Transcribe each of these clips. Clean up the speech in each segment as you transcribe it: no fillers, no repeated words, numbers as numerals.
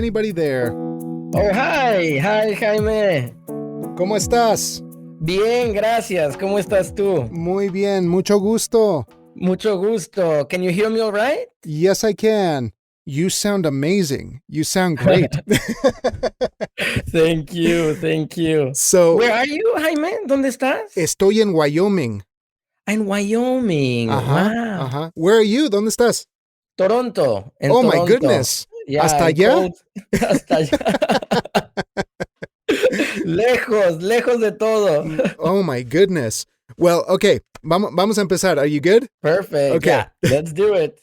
anybody there? Oh, hi. Hi, Jaime. ¿Cómo estás? Bien, gracias. ¿Cómo estás tú? Muy bien, mucho gusto. Mucho gusto. Can you hear me all right? Yes, I can. You sound amazing. You sound great. Thank you. Thank you. So, Where are you, Jaime? ¿Dónde estás? estoy en Wyoming. En Wyoming. Wow. Where are you? ¿Dónde estás? Toronto. En Oh, my Toronto. goodness. Yeah, ¿Hasta en allá? cold. Hasta allá. Lejos, lejos de todo. Oh, my goodness. Well, okay. Vamos a empezar. Are you good? Perfect. Okay. Yeah, let's do it.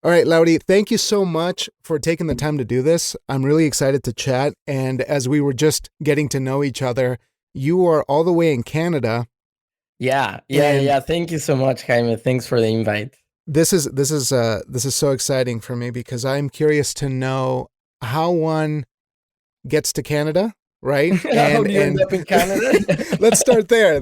All right, Laury, thank you so much for taking the time to do this. I'm really excited to chat. And as we were just getting to know each other, you are all the way in Canada. Yeah. Thank you so much, Jaime. Thanks for the invite. This is so exciting for me because I'm curious to know how one gets to Canada, right? How do you end up in Canada? Let's start there.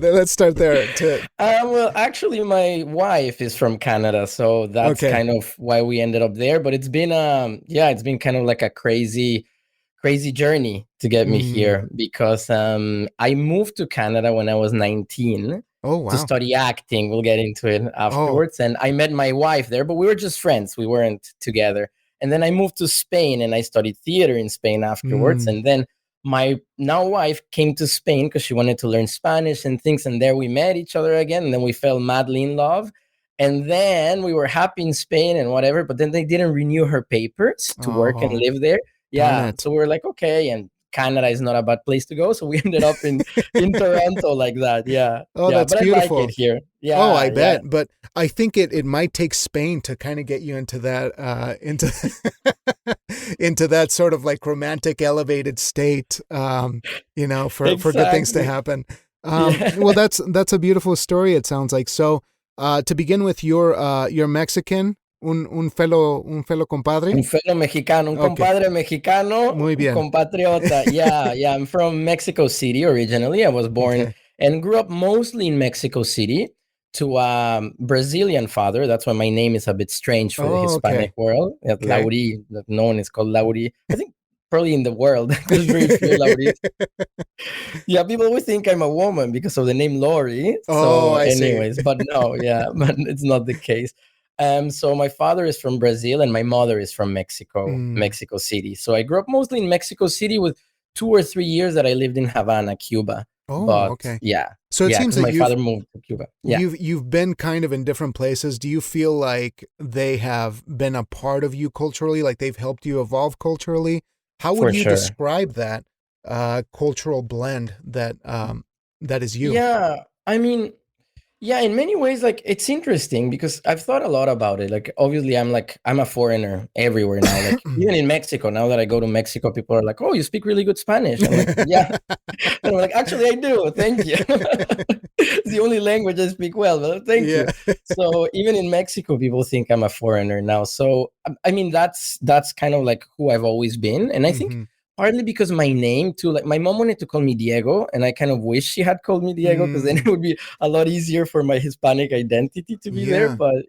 Well, actually, my wife is from Canada, so that's Okay. kind of why we ended up there. But it's been it's been kind of like a crazy journey to get me here because I moved to Canada when I was 19. Oh, wow. To study acting. We'll get into it afterwards. And I met my wife there, but we were just friends. We weren't together. And then I moved to Spain and I studied theater in Spain afterwards. And then my now wife came to Spain because she wanted to learn Spanish and things. And there we met each other again. And then we fell madly in love. And then we were happy in Spain and whatever, but then they didn't renew her papers to work and live there. Yeah. So we were like, okay. And Canada is not a bad place to go. So we ended up in Toronto like that. Yeah. Oh, that's but beautiful. I like it here. Yeah. Oh, I bet. But I think it might take Spain to kind of get you into that, into that sort of like romantic elevated state, for good things to happen. Well, that's a beautiful story. It sounds like. So, to begin with, you're Mexican. Un fellow compadre? Un fellow mexicano, compadre mexicano, muy bien. Compatriota. Yeah, I'm from Mexico City originally. I was born and grew up mostly in Mexico City to a Brazilian father. That's why my name is a bit strange for the Hispanic world. Laury, no one is called Laury. I think probably in the world. There's very few Laurys. Yeah, people always think I'm a woman because of the name Laury. I see. But no, but it's not the case. So my father is from Brazil and my mother is from Mexico City. So I grew up mostly in Mexico City with 2 or 3 years that I lived in Havana, Cuba. Yeah. So it seems that my father moved to Cuba. Yeah. You've been kind of in different places. Do you feel like they have been a part of you culturally, like they've helped you evolve culturally? How would you describe that cultural blend that is you? Yeah, I mean, yeah, in many ways, like it's interesting because I've thought a lot about it. Like, obviously, I'm a foreigner everywhere now. Like, even in Mexico, now that I go to Mexico, people are like, "Oh, you speak really good Spanish." I'm like, "Yeah," and I'm like, "Actually, I do. Thank you." It's the only language I speak well, but thank you. So even in Mexico, people think I'm a foreigner now. So I mean, that's kind of like who I've always been, and I think. Partly because my name too, like my mom wanted to call me Diego, and I kind of wish she had called me Diego because then it would be a lot easier for my Hispanic identity to be there. But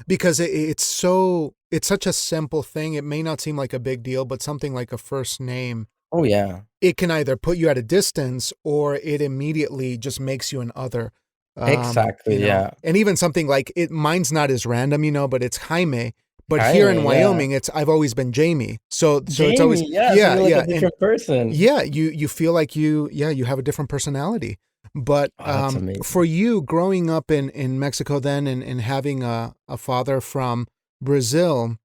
because it's such a simple thing. It may not seem like a big deal, but something like a first name. Oh yeah, it can either put you at a distance or it immediately just makes you an other. Exactly. Yeah, and even something like mine's not as random, but it's Jaime. But here in Wyoming, I've always been Jamie. So Jamie, it's always a different person. Yeah, you feel like you have a different personality. But for you growing up in Mexico then and having a father from Brazil,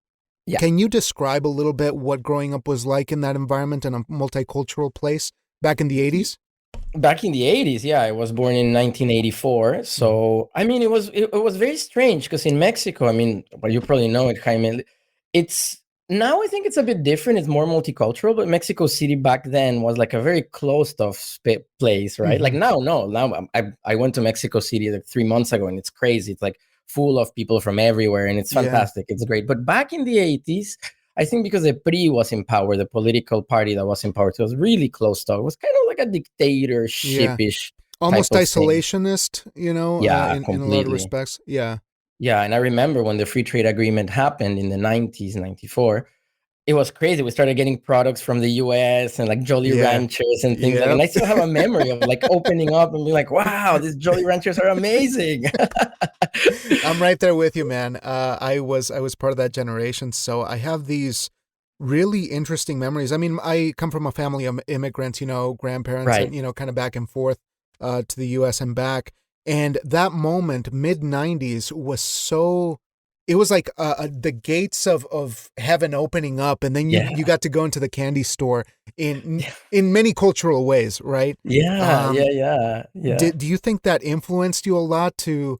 can you describe a little bit what growing up was like in that environment in a multicultural place back in the 80s? Back in the 80s, I was born in 1984. So, I mean, it was very strange because in Mexico, I mean, well, you probably know it, Jaime, now I think it's a bit different. It's more multicultural, but Mexico City back then was like a very closed off place, right? Like now I went to Mexico City like 3 months ago and it's crazy. It's like full of people from everywhere and it's fantastic. It's great. But back in the 80s, I think because the PRI was in power, the political party that was in power, it was really closed off. It was kind of like a dictatorship-ish. Almost isolationist, in a lot of respects. Yeah, and I remember when the free trade agreement happened in the 90s, 94, it was crazy. We started getting products from the US and like Jolly Yeah. Ranchers and things like, Yep. and I still have a memory of like opening up and being like, wow, these Jolly Ranchers are amazing. I'm right there with you, man. I was part of that generation, so I have these really interesting memories. I mean, I come from a family of immigrants, grandparents, and Right. kind of back and forth to the U.S. and back. And that moment, mid '90s, was so. It was like the gates of heaven opening up, and then you Yeah. got to go into the candy store in many cultural ways, right? Yeah. Um, Yeah. do you think that influenced you a lot to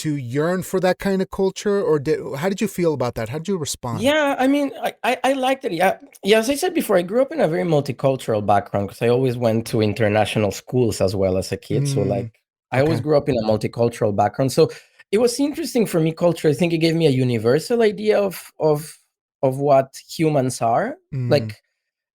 yearn for that kind of culture, or how did you feel about that? How did you respond? Yeah, I mean, I liked it. Yeah, yeah. As I said before, I grew up in a very multicultural background because I always went to international schools as well as a kid. So Mm, like, I always okay. grew up in a multicultural background. So it was interesting for me culture. I think it gave me a universal idea of what humans are. Mm, Like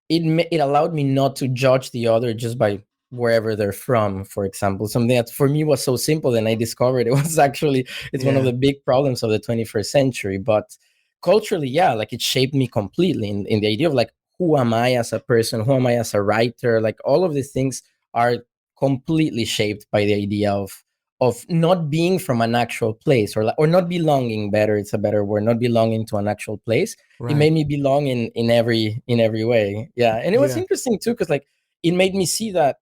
it allowed me not to judge the other just by wherever they're from, for example. Something that for me was so simple, and I discovered it was actually it's one of yeah. the big problems of the 21st century. But culturally, yeah, like it shaped me completely in the idea of like, who am I as a person, who am I as a writer, like all of these things are completely shaped by the idea of not being from an actual place, or not belonging, better, it's a better word, not belonging to an actual place. It Right. made me belong in every way. Yeah, and it was Yeah. interesting too because like it made me see that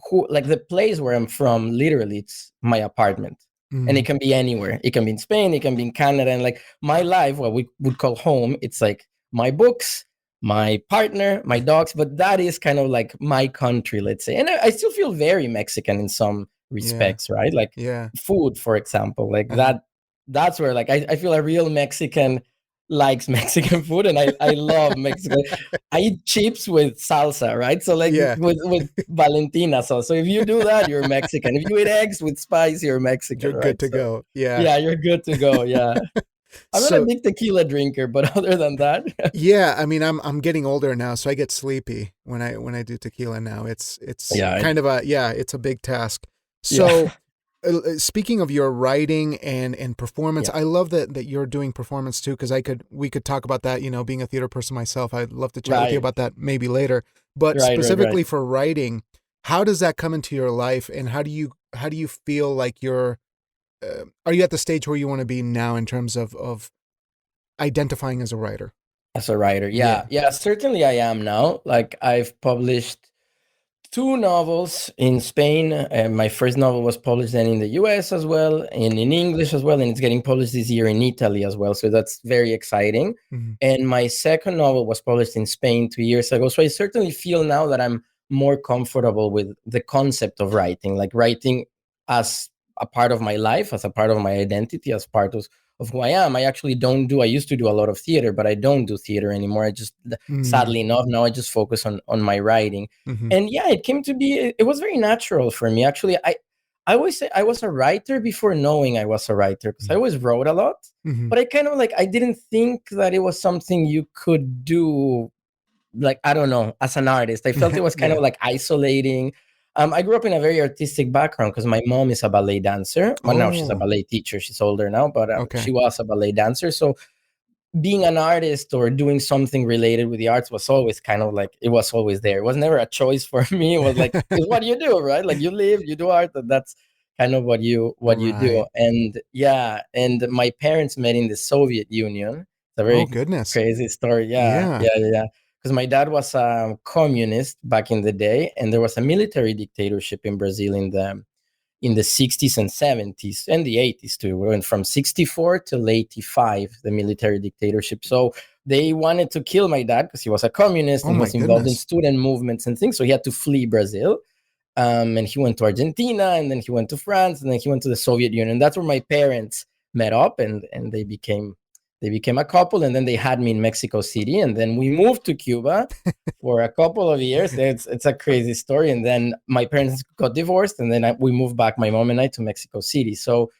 who like the place where I'm from, literally it's my apartment. And it Mm, can be anywhere. It can be in Spain, it can be in Canada. And like my life, what we would call home, it's like my books, my partner, my dogs, but that is kind of like my country, let's say. And I still feel very Mexican in some yeah. respects, right? Like Yeah. food, for example, like Uh-huh. that's where like I feel a real Mexican likes Mexican food, and I love Mexican. I eat chips with salsa, right? So like Yeah. with Valentina sauce. So if you do that, you're Mexican. If you eat eggs with spice, you're Mexican, You're good right? to So go. Yeah. yeah, you're good to go. Yeah. I'm not a So big tequila drinker, but other than that, yeah, I mean, I'm getting older now, so I get sleepy when I do tequila now. It's yeah, kind of it's a big task. yeah, So speaking of your writing and performance, yeah. I love that you're doing performance too, because we could talk about that. Being a theater person myself, I'd love to chat with you Right, about that maybe later. But right. specifically for writing, how does that come into your life, and how do you feel like are you at the stage where you want to be now in terms of identifying as a writer? As a writer, Yeah. yeah, certainly I am now. Like I've published two novels in Spain. My first novel was published then in the US as well, and in English as well, and it's getting published this year in Italy as well. So that's very exciting. Hmm. And my second novel was published in Spain 2 years ago. So I certainly feel now that I'm more comfortable with the concept of writing, like writing as a part of my life, as a part of my identity, as part of who I am. I actually don't do, I used to do a lot of theater, but I don't do theater anymore. I just, Mm, sadly enough, now I just focus on my writing. hmm. And yeah, it came to be, it was very natural for me. Actually, I always say I was a writer before knowing I was a writer, because I always wrote a lot, Hmm. but I kind of like, I didn't think that it was something you could do, like, I don't know, as an artist. I felt it was kind Yeah. of like isolating. I grew up in a very artistic background because my mom is a ballet dancer. Well, now she's a Oh, ballet teacher. She's older now, but okay. she was a ballet dancer. So being an artist or doing something related with the arts was always kind of like, it was always there. It was never a choice for me. It was like, it's what you do, right? Like you live, you do art, and that's kind of what you do. Right. And yeah, and my parents met in the Soviet Union. It's a Oh, very goodness. crazy story. Yeah, Yeah. yeah. Because my dad was a communist back in the day, and there was a military dictatorship in Brazil in the 60s and 70s and the 80s too. We went from 64 till 85, the military dictatorship. So they wanted to kill my dad because he was a communist Oh, and he my was involved in goodness. student movements and things. So he had to flee Brazil. And he went to Argentina, and then he went to France, and then he went to the Soviet Union. That's where my parents met up, and they became a couple, and then they had me in Mexico City, and then we moved to Cuba for a couple of years. It's a crazy story, and then my parents got divorced, and then we moved back, my mom and I, to Mexico City. So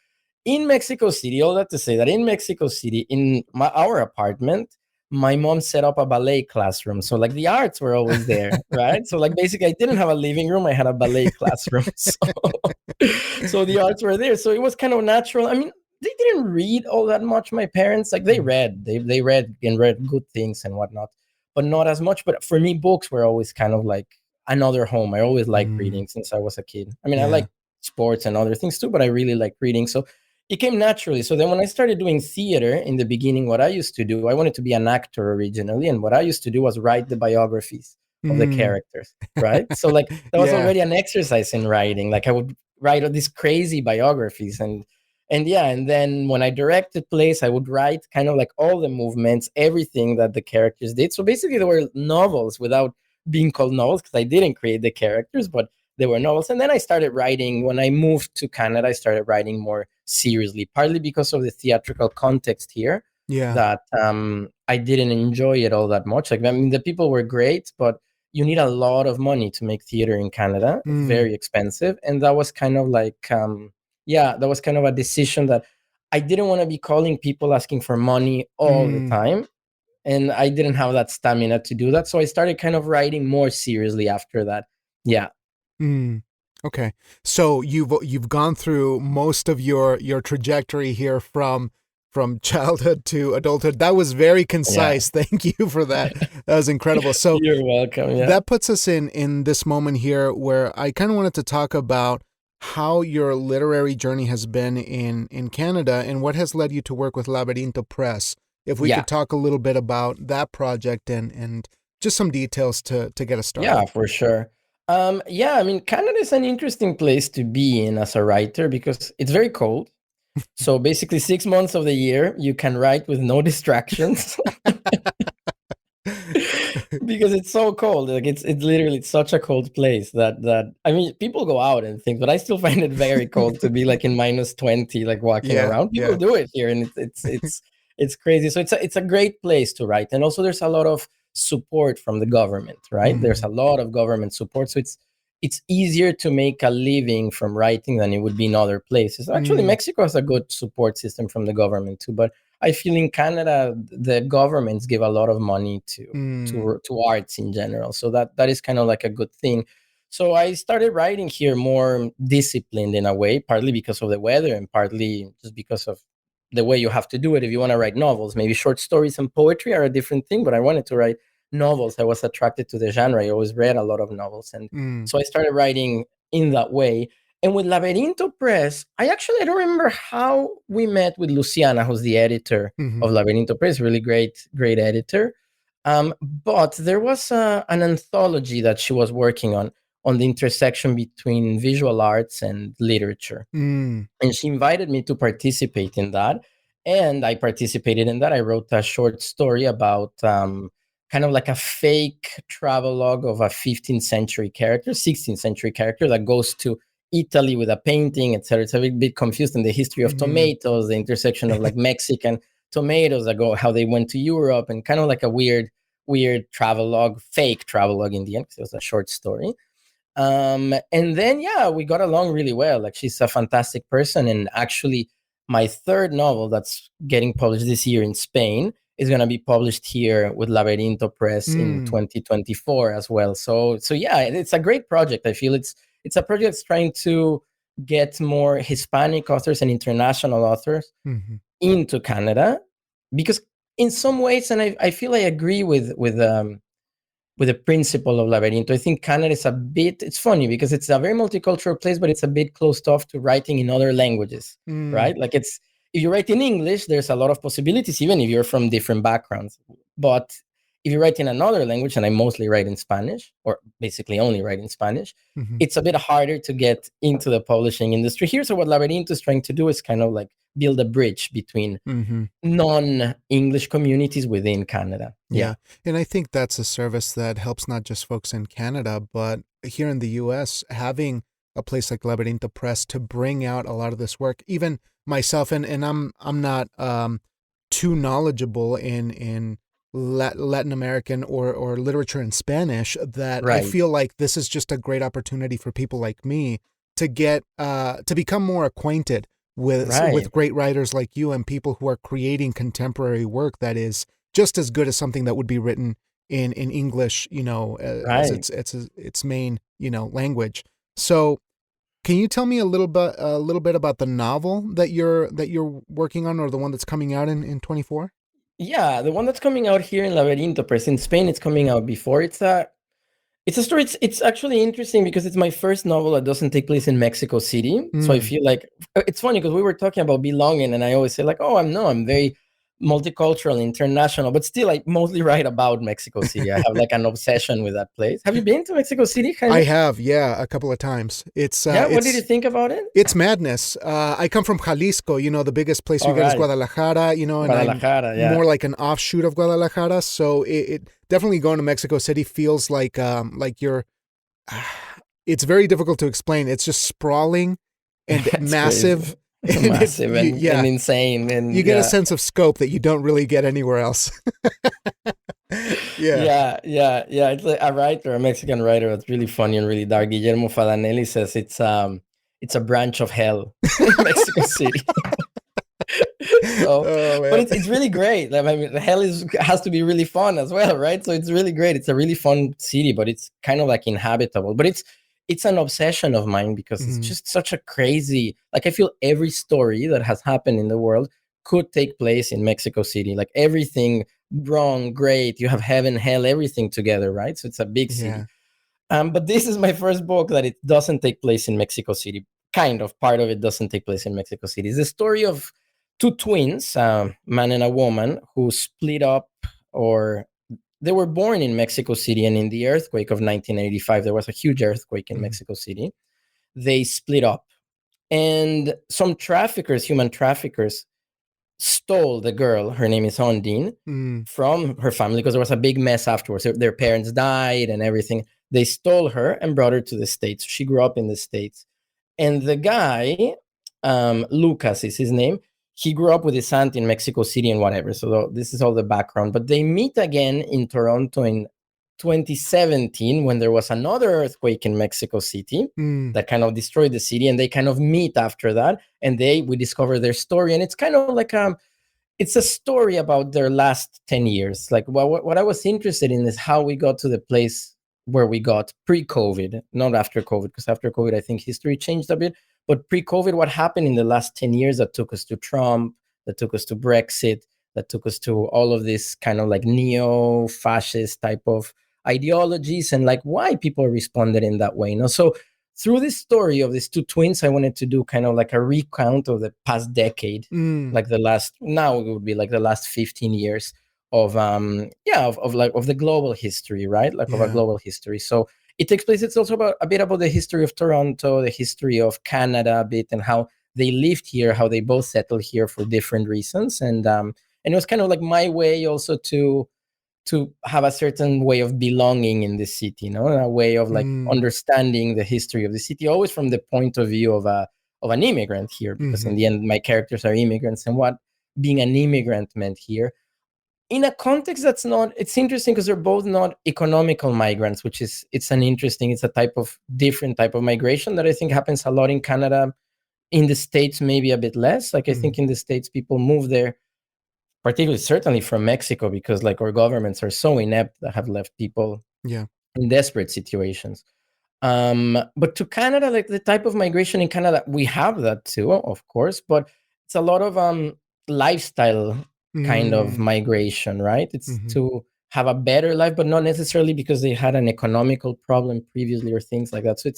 in Mexico City, all that to say that in Mexico City, in our apartment, my mom set up a ballet classroom. So like the arts were always there, right? So like basically I didn't have a living room, I had a ballet classroom. So the arts were there. So it was kind of natural. I mean, they didn't read all that much. My parents, like they read, they read and read good things and whatnot, but not as much. But for me, books were always kind of like another home. I always liked reading since I was a kid. I mean, I like sports and other things too, but I really like reading. So it came naturally. So then when I started doing theater in the beginning, what I used to do, I wanted to be an actor originally. And what I used to do was write the biographies of the characters, right? So like that was already an exercise in writing. Like I would write all these crazy biographies and then when I directed plays, I would write kind of like all the movements, everything that the characters did. So basically, there were novels without being called novels because I didn't create the characters, but they were novels. And then I started writing when I moved to Canada. I started writing more seriously, partly because of the theatrical context here. That I didn't enjoy it all that much. Like I mean, the people were great, but you need a lot of money to make theater in Canada. It's very expensive, and that was kind of like that was kind of a decision that I didn't want to be calling people asking for money all the time. And I didn't have that stamina to do that. So I started kind of writing more seriously after that. Yeah. Okay. So you've gone through most of your trajectory here from childhood to adulthood. That was very concise. Yeah. Thank you for that. That was incredible. So you're welcome. Yeah. That puts us in this moment here where I kind of wanted to talk about how your literary journey has been in Canada and what has led you to work with Laberinto Press. If we could talk a little bit about that project and just some details to get us started. Yeah, for sure. I mean, Canada is an interesting place to be in as a writer because it's very cold. So basically 6 months of the year, you can write with no distractions. Because it's so cold. Like it's literally such a cold place that I mean, people go out and things, but I still find it very cold to be like in -20, like walking around. People do it here, and it's crazy. So it's a great place to write, and also there's a lot of support from the government, right? There's a lot of government support, so it's easier to make a living from writing than it would be in other places. Actually, Mexico has a good support system from the government too, but I feel in Canada the governments give a lot of money to arts in general, so that is kind of like a good thing. So I started writing here more disciplined in a way, partly because of the weather and partly just because of the way you have to do it. If you want to write novels, maybe short stories and poetry are a different thing, but I wanted to write novels. I was attracted to the genre. I always read a lot of novels, and so I started writing in that way. And with Laberinto Press, I don't remember how we met with Luciana, who's the editor of Laberinto Press, really great editor. But there was an anthology that she was working on the intersection between visual arts and literature. And she invited me to participate in that. And I participated in that. I wrote a short story about kind of like a fake travelogue of a 15th century character, 16th century character that goes to Italy with a painting, etc. It's a bit confused in the history of tomatoes, the intersection of like Mexican tomatoes that go, how they went to Europe, and kind of like a weird travelogue, fake travelogue in the end, because it was a short story. And then, we got along really well. Like she's a fantastic person. And actually my third novel that's getting published this year in Spain is going to be published here with Laberinto Press in 2024 as well. So it's a great project. I feel it's a project that's trying to get more Hispanic authors and international authors into Canada, because in some ways, and I feel I agree with the principle of Laberinto. I think Canada is it's funny because it's a very multicultural place, but it's a bit closed off to writing in other languages, right? Like if you write in English, there's a lot of possibilities, even if you're from different backgrounds. But if you write in another language, and I mostly write in Spanish, or basically only write in Spanish, it's a bit harder to get into the publishing industry here. So what Laberinto is trying to do is kind of like build a bridge between non-English communities within Canada. Yeah. And I think that's a service that helps not just folks in Canada, but here in the US, having a place like Laberinto Press to bring out a lot of this work. Even myself, and I'm not too knowledgeable in Latin American or literature in Spanish, that I feel like this is just a great opportunity for people like me to get to become more acquainted with great writers like you and people who are creating contemporary work that is just as good as something that would be written in English, as its main, language. So Can you tell me a little bit about the novel that you're working on, or the one that's coming out in 24? Yeah, the one that's coming out here in Laberinto Press in Spain, it's coming out before. It's a story. It's actually interesting because it's my first novel that doesn't take place in Mexico City. So I feel like it's funny because we were talking about belonging, and I always say like, oh, I'm very multicultural, international, but still I mostly write about Mexico City. I have like an obsession with that place. Have you been to Mexico City, I Jaime? have, yeah, a couple of times. Yeah, what did you think about it? It's madness. I come from Jalisco, the biggest place you All get is right. Guadalajara, and I'm Guadalajara, yeah. more like an offshoot of Guadalajara. So it definitely going to Mexico City feels like you're, it's very difficult to explain. It's just sprawling and It's massive. crazy. Massive and insane. And you get a sense of scope that you don't really get anywhere else. Yeah. It's like a writer, a Mexican writer that's really funny and really dark. Guillermo Fadanelli says it's a branch of hell in Mexico City. So, but it's really great. I mean, hell has to be really fun as well, right? So it's really great. It's a really fun city, but it's kind of like inhabitable. But it's an obsession of mine because it's just such a crazy. Like I feel every story that has happened in the world could take place in Mexico City. Like everything wrong, great. You have heaven, hell, everything together, right? So it's a big city. But this is my first book that it doesn't take place in Mexico City. Kind of part of it doesn't take place in Mexico City. It's the story of two twins, a man and a woman, who split up, or they were born in Mexico City, and in the earthquake of 1985, there was a huge earthquake in Mexico City. They split up, and some traffickers, human traffickers, stole the girl. Her name is Ondine, from her family because there was a big mess afterwards. Their parents died and everything. They stole her and brought her to the States. She grew up in the States. And the guy, Lucas is his name, he grew up with his aunt in Mexico City and whatever. So this is all the background. But they meet again in Toronto in 2017 when there was another earthquake in Mexico City that kind of destroyed the city, and they kind of meet after that, and we discover their story. And it's kind of like it's a story about their last 10 years. Like what I was interested in is how we got to the place where we got pre-COVID, not after COVID, because after COVID, I think history changed a bit. But pre-COVID, what happened in the last 10 years that took us to Trump, that took us to Brexit, that took us to all of this kind of like neo-fascist type of ideologies, and like why people responded in that way. So through this story of these two twins, I wanted to do kind of like a recount of the past decade, like now it would be like the last 15 years of the global history, right? Like of a global history. So it takes place. It's also about a bit about the history of Toronto, the history of Canada a bit, and how they lived here, how they both settled here for different reasons. And it was kind of like my way also to have a certain way of belonging in the city, a way of like understanding the history of the city, always from the point of view of an immigrant here, because in the end, my characters are immigrants, and what being an immigrant meant here in a context that's not. It's interesting because they're both not economical migrants, it's a different type of migration that I think happens a lot in Canada. In the States, maybe a bit less. Like I think in the States, people move there, particularly certainly from Mexico, because like our governments are so inept that have left people in desperate situations. But to Canada, like the type of migration in Canada, we have that too, of course, but it's a lot of lifestyle kind of migration, right? It's to have a better life, but not necessarily because they had an economical problem previously or things like that. So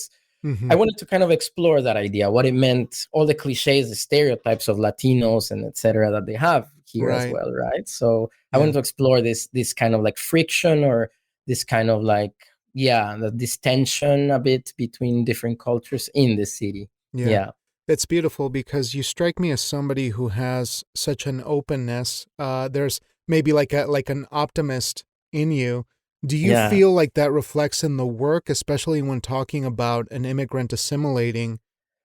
I wanted to kind of explore that idea, what it meant, all the cliches, the stereotypes of Latinos and etc. that they have here as well, right? So I wanted to explore this kind of like friction, or this kind of like this tension a bit between different cultures in the city. Yeah. That's beautiful, because you strike me as somebody who has such an openness. There's maybe like an optimist in you. Do you feel like that reflects in the work, especially when talking about an immigrant assimilating?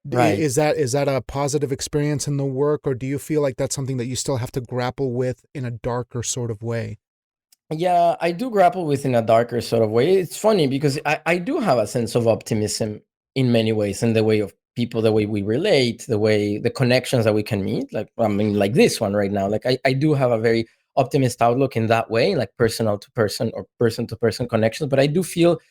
Right. Is that a positive experience in the work, or do you feel like that's something that you still have to grapple with in a darker sort of way? Yeah, I do grapple with in a darker sort of way. It's funny because I do have a sense of optimism in many ways, in the way of people, the way we relate, the connections that we can meet. Like, I mean, like this one right now. Like I do have a very optimist outlook in that way, like personal to person or person to person connections. But I do feel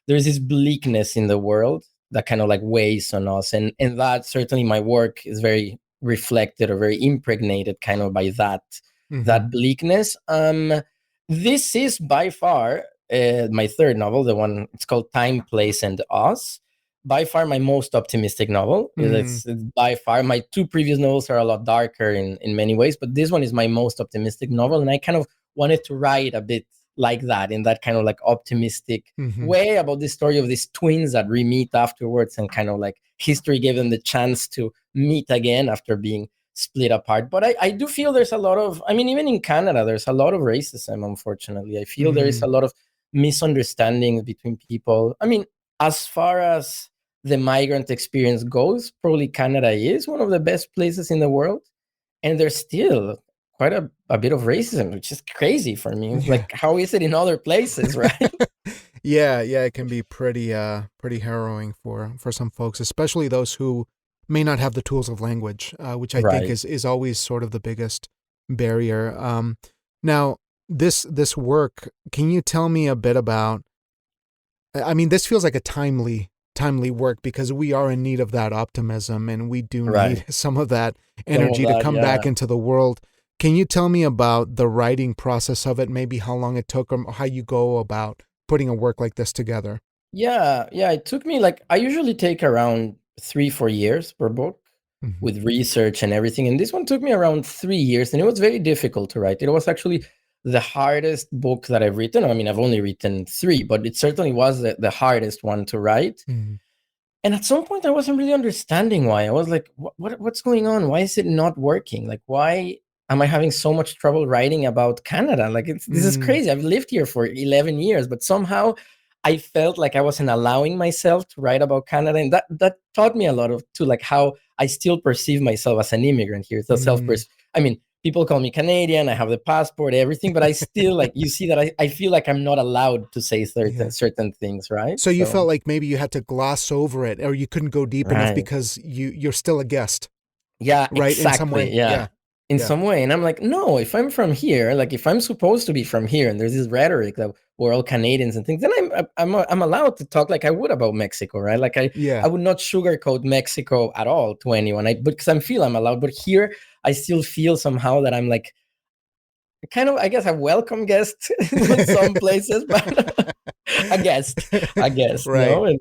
there's this bleakness in the world that kind of like weighs on us, and that certainly my work is very reflected or very impregnated kind of by that bleakness. This is by far my third novel, the one it's called Time, Place, and Us. By far my most optimistic novel. It's by far, my two previous novels are a lot darker in many ways, but this one is my most optimistic novel, and I kind of wanted to write a bit like that, in that kind of like optimistic way, about the story of these twins that re-meet afterwards, and kind of like history gave them the chance to meet again after being split apart. But I do feel there's a lot of, I mean, even in Canada, there's a lot of racism, unfortunately. I feel there is a lot of misunderstandings between people. I mean, as far as the migrant experience goes, probably Canada is one of the best places in the world. And there's still quite a bit of racism, which is crazy for me. It's like, how is it in other places, right? Yeah, it can be pretty harrowing for some folks, especially those who may not have the tools of language, which I think is always sort of the biggest barrier. Now, this work, can you tell me a bit about, I mean, this feels like a timely work, because we are in need of that optimism, and we do need some of that energy to come back into the world. Can you tell me about the writing process of it, maybe how long it took, or how you go about putting a work like this together? Yeah. It took me, like, I usually take around 3-4 years per book with research and everything. And this one took me around 3 years, and it was very difficult to write. It was actually the hardest book that I've written. I mean, I've only written 3, but it certainly was the hardest one to write. And at some point I wasn't really understanding why. I was like, what's going on? Why is it not working? Like, why am I having so much trouble writing about Canada? Like, this is crazy. I've lived here for 11 years, but somehow I felt like I wasn't allowing myself to write about Canada. And that taught me a lot of, too, like how I still perceive myself as an immigrant here. It's I mean, people call me Canadian, I have the passport, everything, but I still, like, you see that I feel like I'm not allowed to say certain things, right? So you felt like maybe you had to gloss over it, or you couldn't go deep enough because you're still a guest. Yeah, right? Exactly. In some way. Yeah. In some way. And I'm like, no, if I'm from here, like, if I'm supposed to be from here, and there's this rhetoric that we're all Canadians and things, then I'm allowed to talk like I would about Mexico, right? Like, I would not sugarcoat Mexico at all to anyone, because I feel I'm allowed. But here, I still feel somehow that I'm like, kind of, I guess, a welcome guest in some places, but a guest, right. no? And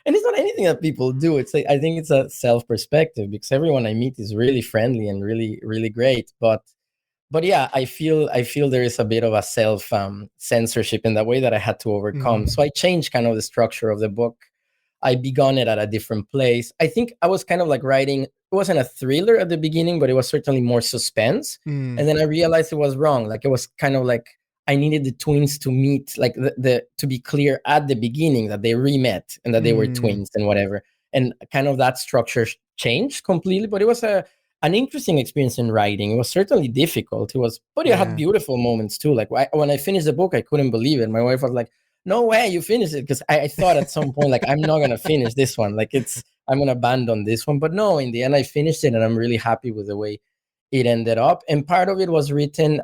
it's not anything that people do. It's like, I think it's a self-perspective, because everyone I meet is really friendly and really, really great. But yeah, I feel there is a bit of a self censorship in that way that I had to overcome. So I changed kind of the structure of the book. I began it at a different place. I think I was kind of like writing, it wasn't a thriller at the beginning, but it was certainly more suspense. And then I realized it was wrong. Like, it was kind of like, I needed the twins to meet, like, to be clear at the beginning that they re-met and that they were twins and whatever. And kind of that structure changed completely. But it was an interesting experience in writing. It was certainly difficult. But it had beautiful moments too. Like, when I finished the book, I couldn't believe it. My wife was like, no way you finished it, because I thought at some point, like, I'm not gonna finish this one, like, I'm gonna abandon this one. But no, in the end I finished it, and I'm really happy with the way it ended up. And part of it was written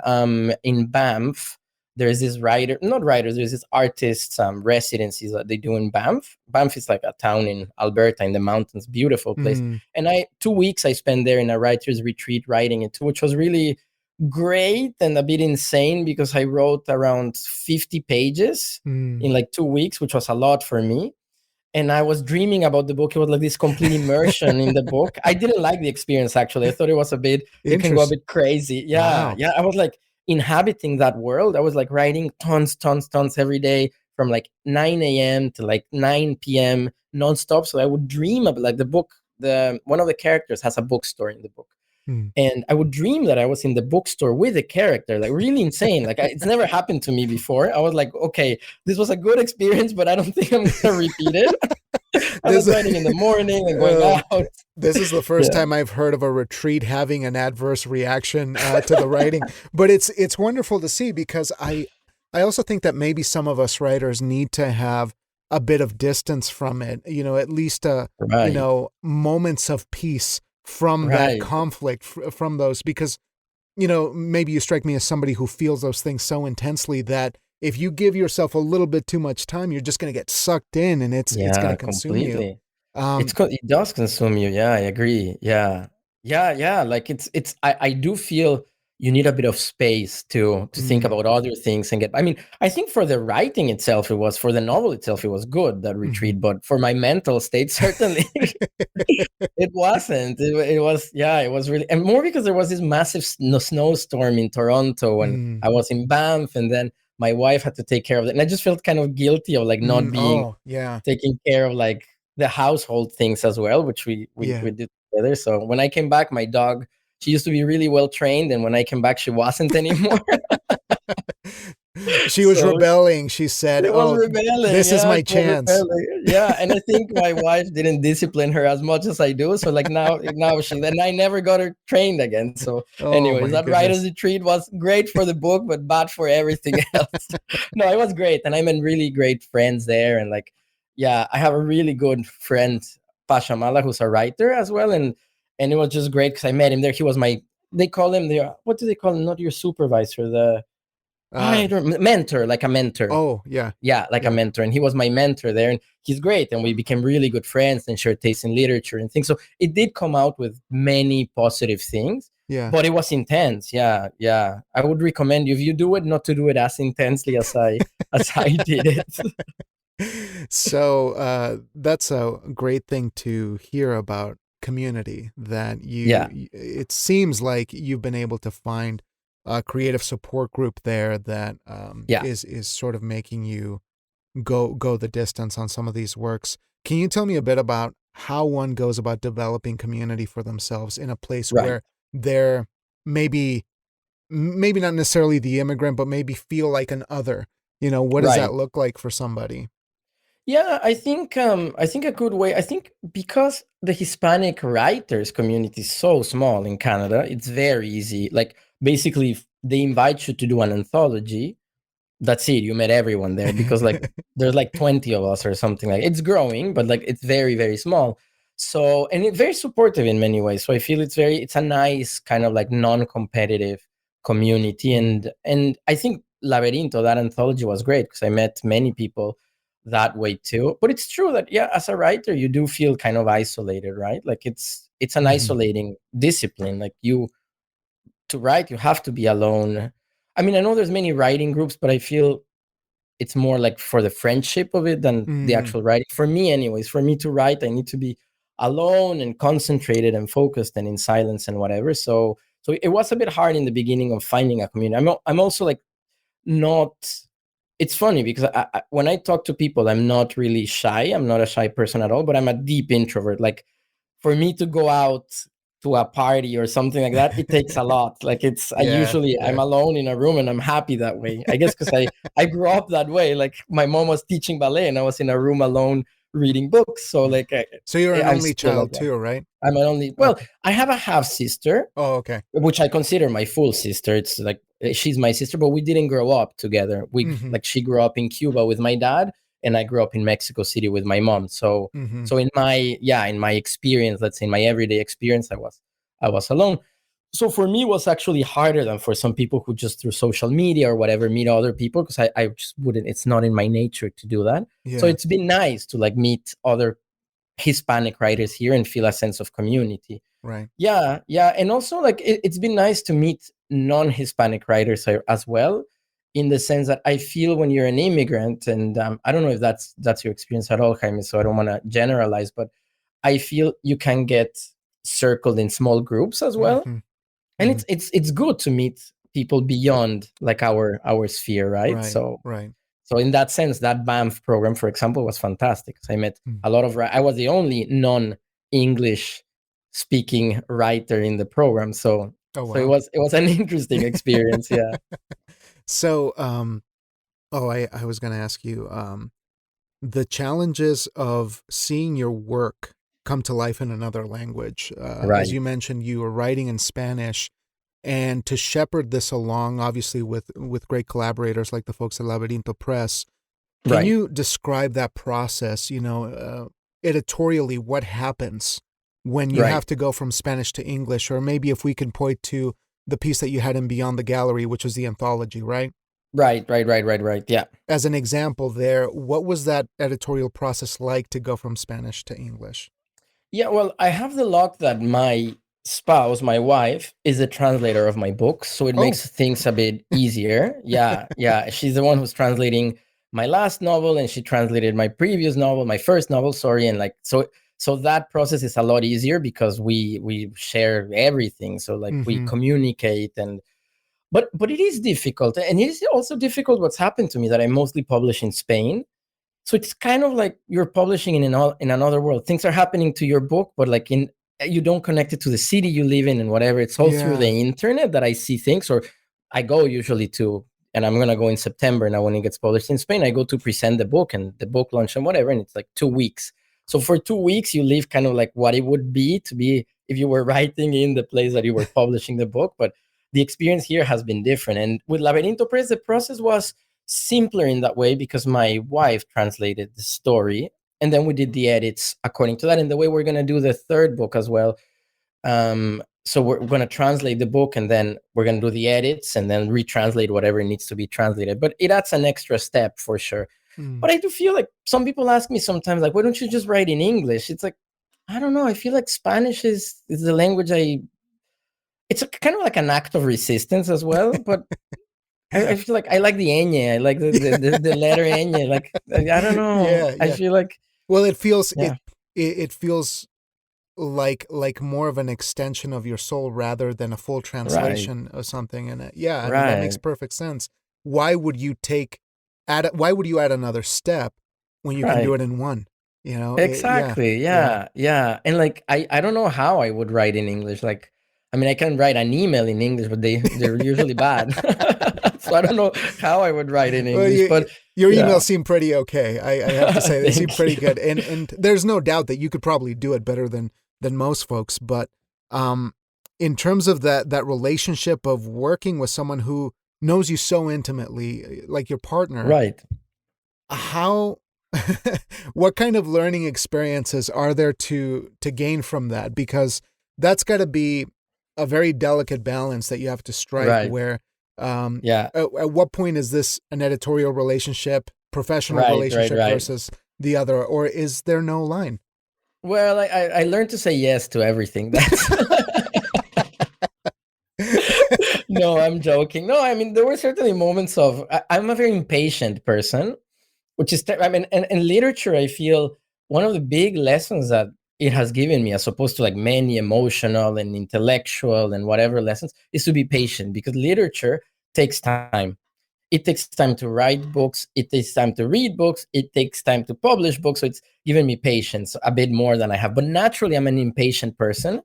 in Banff. There's this there's this artists residencies that they do in Banff. Banff is like a town in Alberta in the mountains, beautiful place. And 2 weeks I spent there in a writer's retreat writing it, which was really great and a bit insane, because I wrote around 50 pages in like 2 weeks, which was a lot for me. And I was dreaming about the book. It was like this complete immersion in the book. I didn't like the experience, actually. I thought it was it can go a bit crazy. Yeah. I was like inhabiting that world. I was like writing tons every day from like 9 a.m. to like 9 p.m. nonstop. So I would dream of, like, the book. One of the characters has a bookstore in the book. And I would dream that I was in the bookstore with a character, like, really insane. Like, it's never happened to me before. I was like, okay, this was a good experience, but I don't think I'm going to repeat it. I was writing in the morning and going out. This is the first time I've heard of a retreat having an adverse reaction to the writing. But it's wonderful to see, because I also think that maybe some of us writers need to have a bit of distance from it, at least, moments of peace from that conflict, from those, because, maybe you strike me as somebody who feels those things so intensely that if you give yourself a little bit too much time, you're just going to get sucked in, and it's going to consume you. It does consume you. Yeah, I agree. Yeah. Yeah. Like I do feel you need a bit of space to think mm, about other things and I mean, I think for the writing itself, for the novel itself, it was good, that mhm. retreat, but for my mental state, certainly it wasn't. It was, yeah, it was really, and more because there was this massive snowstorm in Toronto and Mm, I was in Banff, and then my wife had to take care of it. And I just felt kind of guilty of like not being oh, yeah. taking care of like the household things as well, which Yeah. we did together. So when I came back, my dog, she used to be really well trained, and when I came back, she wasn't anymore. She was So rebelling. She said, she was "Oh, rebelling, this is yeah, my she was chance." rebelling, yeah, and I think my wife didn't discipline her as much as I do, so, like, now she and I never got her trained again, so Oh anyways, my that writer's goodness. retreat was great for the book, but bad for everything else. No, it was great, and I met really great friends there, and, like, yeah, I have a really good friend, Pashamala, who's a writer as well, and it was just great because I met him there. He was my they call him the what do they call him? Not your supervisor, the Uh, I don't mentor, like a mentor. oh, yeah. Yeah, like a Yeah. mentor. And he was my mentor there. And he's great. And we became really good friends and shared taste in literature and things. So it did come out with many positive things, Yeah. but it was intense. Yeah. Yeah. I would recommend you, if you do it, not to do it as intensely as I did it. So, that's a great thing to hear about community, that Yeah. it seems like you've been able to find a creative support group there that Yeah. is sort of making you go the distance on some of these works. Can you tell me a bit about how one goes about developing community for themselves in a place Right. where they're maybe maybe not necessarily the immigrant, but maybe feel like an other? What does that Right. look like for somebody? Yeah, I think a good way, I think because the Hispanic writers community is so small in Canada, it's very easy. Like basically if they invite you to do an anthology, that's it. You met everyone there because like there's like 20 of us or something. Like it's growing, but like it's very, very small. So and it's very supportive in many ways. So I feel it's a nice kind of like non-competitive community. Mm, And I think Laberinto, that anthology, was great because I met many people that way too. But it's true that yeah, as a writer, you do feel kind of isolated, right? Like it's an mhm, isolating discipline. Like you to write, you have to be alone. I mean, I know there's many writing groups, but I feel it's more like for the friendship of it than the mhm, actual writing. For me, anyways, for me to write, I need to be alone and concentrated and focused and in silence and whatever. So it was a bit hard in the beginning of finding a community. I'm also like not. It's funny because when I talk to people, I'm not really shy. I'm not a shy person at all, but I'm a deep introvert. Like for me to go out to a party or something like that, it takes a lot. Like yeah, I'm yeah. alone in a room and I'm happy that way. I guess because I grew up that way. Like my mom was teaching ballet and I was in a room alone reading books. So Mm. like So you're an I'm only still like child that. too, right? I'm an only, well, Okay. I have a half sister, Oh, okay. which I consider my full sister. It's like she's my sister, but we didn't grow up together. We Mhm, like she grew up in Cuba with my dad, and I grew up in Mexico City with my mom. So mhm, so in my experience, let's say in my everyday experience, I was alone. So for me, it was actually harder than for some people who just through social media or whatever meet other people because I just wouldn't. It's not in my nature to do that. So yeah, it's been nice to like meet other Hispanic writers here and feel a sense of community. right. Yeah, yeah, and also like it's been nice to meet non-Hispanic writers as well, in the sense that I feel when you're an immigrant, and I don't know if that's your experience at all, Jaime. So I don't want to generalize, but I feel you can get circled in small groups as well, Mhm, and mhm. it's good to meet people beyond like our sphere, right? Right, So right. so in that sense, that Banff program, for example, was fantastic. I met Mm. a lot of. I was the only non-English speaking writer in the program, so Oh, so wow. it was an interesting experience. Yeah. So, oh, I was gonna ask you, the challenges of seeing your work come to life in another language. As Right. you mentioned, you were writing in Spanish, and to shepherd this along, obviously with great collaborators like the folks at Laberinto Press. Can Right. you describe that process? Editorially, what happens when you Right. have to go from Spanish to English, or maybe if we can point to the piece that you had in Beyond the Gallery, which was the anthology, right? Right. Yeah. As an example there, what was that editorial process like to go from Spanish to English? Yeah, well, I have the luck that my spouse, my wife, is a translator of my books, so it Oh. makes things a bit easier. Yeah. She's the one who's translating my last novel, and she translated my previous novel, my first novel, sorry, and like so that process is a lot easier because we share everything. So like we Mm-hmm. communicate, and but it is difficult, and it is also difficult what's happened to me that I mostly publish in Spain, so it's kind of like you're publishing in another world. Things are happening to your book, but like in you don't connect it to the city you live in and whatever. It's all through Yeah. the internet that I see things, or I go usually to, and I'm gonna go in September now when it gets published in Spain. I go to present the book and the book launch and whatever, and it's like 2 weeks. So for 2 weeks, you live kind of like what it would be to be if you were writing in the place that you were publishing the book. But the experience here has been different. And with Laberinto Press, the process was simpler in that way because my wife translated the story and then we did the edits according to that. And the way we're going to do the third book as well. So we're going to translate the book and then we're going to do the edits and then retranslate whatever needs to be translated. But it adds an extra step for sure. Mm. But I do feel like some people ask me sometimes, like, why don't you just write in English? It's like, I don't know. I feel like Spanish is the language it's kind of like an act of resistance as well. But I feel like I like the ñ. I like the letter ñ. Like I don't know. Yeah, I yeah. feel like Well, it feels yeah. it feels like more of an extension of your soul rather than a full Right. translation of something. And yeah, I mean that makes Right. perfect sense. Why would you why would you add another step when you can do Right. it in one? You know, yeah, Exactly. yeah. Yeah. And like I don't know how I would write in English. Like I mean I can write an email in English, but they're usually bad. So I don't know how I would write in Well, English. But your emails yeah. seem pretty okay. I have to say they seem Thank pretty you. good, and there's no doubt that you could probably do it better than most folks. But in terms of that relationship of working with someone who knows you so intimately, like your partner, Right. how what kind of learning experiences are there to gain from that? Because that's got to be a very delicate balance that you have to strike Right. where um Yeah. at what point is this an editorial relationship, professional Right. relationship Right. versus the other, or is there no line? Well, I learned to say yes to everything. That's no, I'm joking. No, I mean there were certainly moments of I'm a very impatient person, which is I mean, and in literature, I feel one of the big lessons that it has given me, as opposed to like many emotional and intellectual and whatever lessons, is to be patient because literature takes time. It takes time to write books. It takes time to read books. It takes time to publish books. So it's given me patience a bit more than I have. But naturally, I'm an impatient person.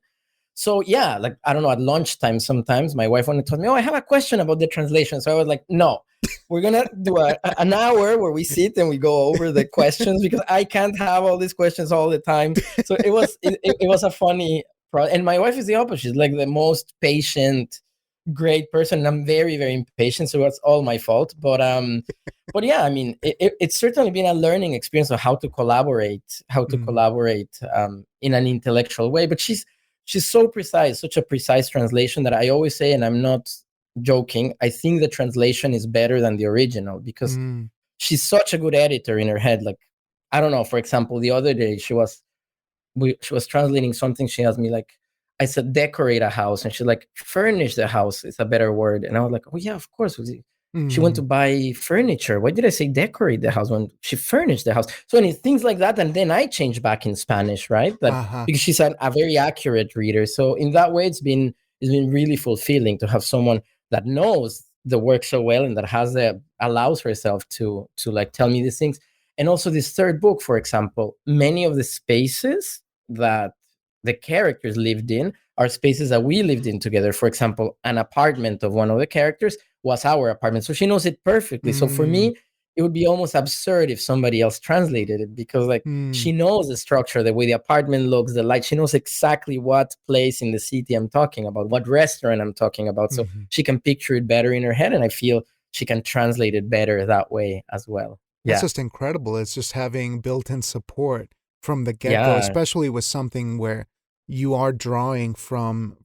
So yeah, like I don't know, at lunchtime sometimes my wife wanted to tell me, "Oh, I have a question about the translation." So I was like, "No, we're gonna do an hour where we sit and we go over the questions because I can't have all these questions all the time." So it was a funny and my wife is the opposite, like the most patient, great person. I'm very impatient, so it's all my fault. But yeah, I mean, it's certainly been a learning experience of how to Mm, collaborate in an intellectual way. But she's so precise, such a precise translation that I always say, and I'm not joking, I think the translation is better than the original because mm, she's such a good editor in her head. Like, I don't know, for example, the other day she was translating something. She asked me like, I said decorate a house, and she's like furnish the house is a better word. And I was like, oh yeah, of course. She went to mm, buy furniture. Why did I say decorate the house when she furnished the house? So any things like that, and then I changed back in Spanish, right? That uh-huh. because she's a very accurate reader. So in that way, it's been really fulfilling to have someone that knows the work so well and that has the allows herself to like tell me these things. And also this third book, for example, many of the spaces that the characters lived in are spaces that we lived in together. For example, an apartment of one of the characters was our apartment. So she knows it perfectly. So for Mm, me, it would be almost absurd if somebody else translated it because like mm, she knows the structure, the way the apartment looks, the light. She knows exactly what place in the city I'm talking about, what restaurant I'm talking about. So mhm. she can picture it better in her head. And I feel she can translate it better that way as well. That's Yeah. just incredible. It's just having built-in support from the get-go, Yeah. especially with something where you are drawing from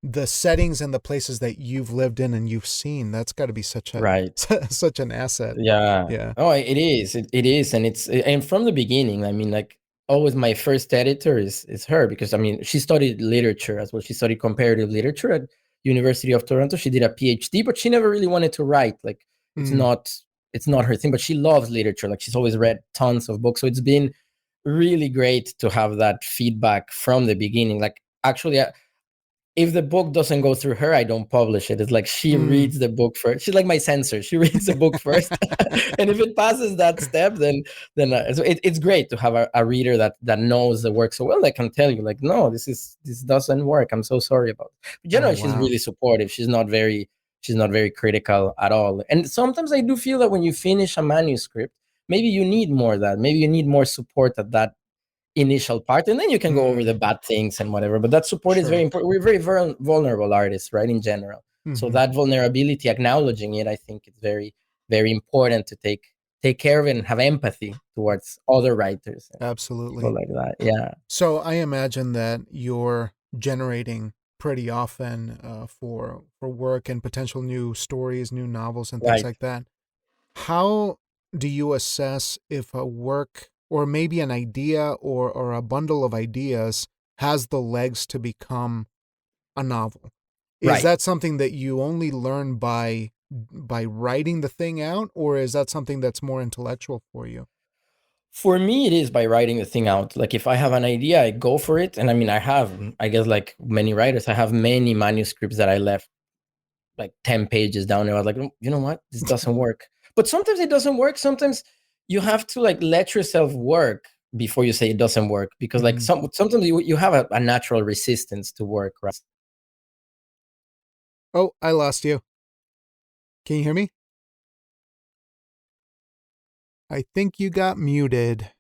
the settings and the places that you've lived in and you've seen. That's got to be such a Right. such an asset. Yeah. Yeah. Oh, it is. It is, and from the beginning, I mean, like always, my first editor is her, because I mean, she studied literature as well. She studied comparative literature at University of Toronto. She did a PhD, but she never really wanted to write. Like, it's Mm. not it's not her thing. But she loves literature. Like, she's always read tons of books. So it's been really great to have that feedback from the beginning. Like, actually, if the book doesn't go through her, I don't publish it. It's like she reads the book first. She's like my censor. She reads the book first, and if it passes that step, then so it's great to have a reader that knows the work so well. That can tell you, like, no, this doesn't work. I'm so sorry about it. But Oh, generally, she's wow. really supportive. She's not very critical at all. And sometimes I do feel that when you finish a manuscript, maybe you need more of that. Maybe you need more support at that initial part, and then you can go over the bad things and whatever. But that support is very important. We're very vulnerable artists, right, in general. So that vulnerability, acknowledging it, I think it's very, very important to take care of it and have empathy towards other writers and Absolutely. people like that. Yeah. So I imagine that you're generating pretty often for work and potential new stories, new novels, and things Right. like that. How do you assess if a work or maybe an idea or a bundle of ideas has the legs to become a novel? Is Right. that something that you only learn by writing the thing out, or is that something that's more intellectual for you? For me, it is by writing the thing out. Like, if I have an idea, I go for it. And I mean, I guess like many writers, I have many manuscripts that I left like 10 pages down there. I was like, you know what? This doesn't work. But sometimes it doesn't work. Sometimes you have to like let yourself work before you say it doesn't work, because like sometimes you have a natural resistance to work, right? Oh, I lost you. Can you hear me? I think you got muted.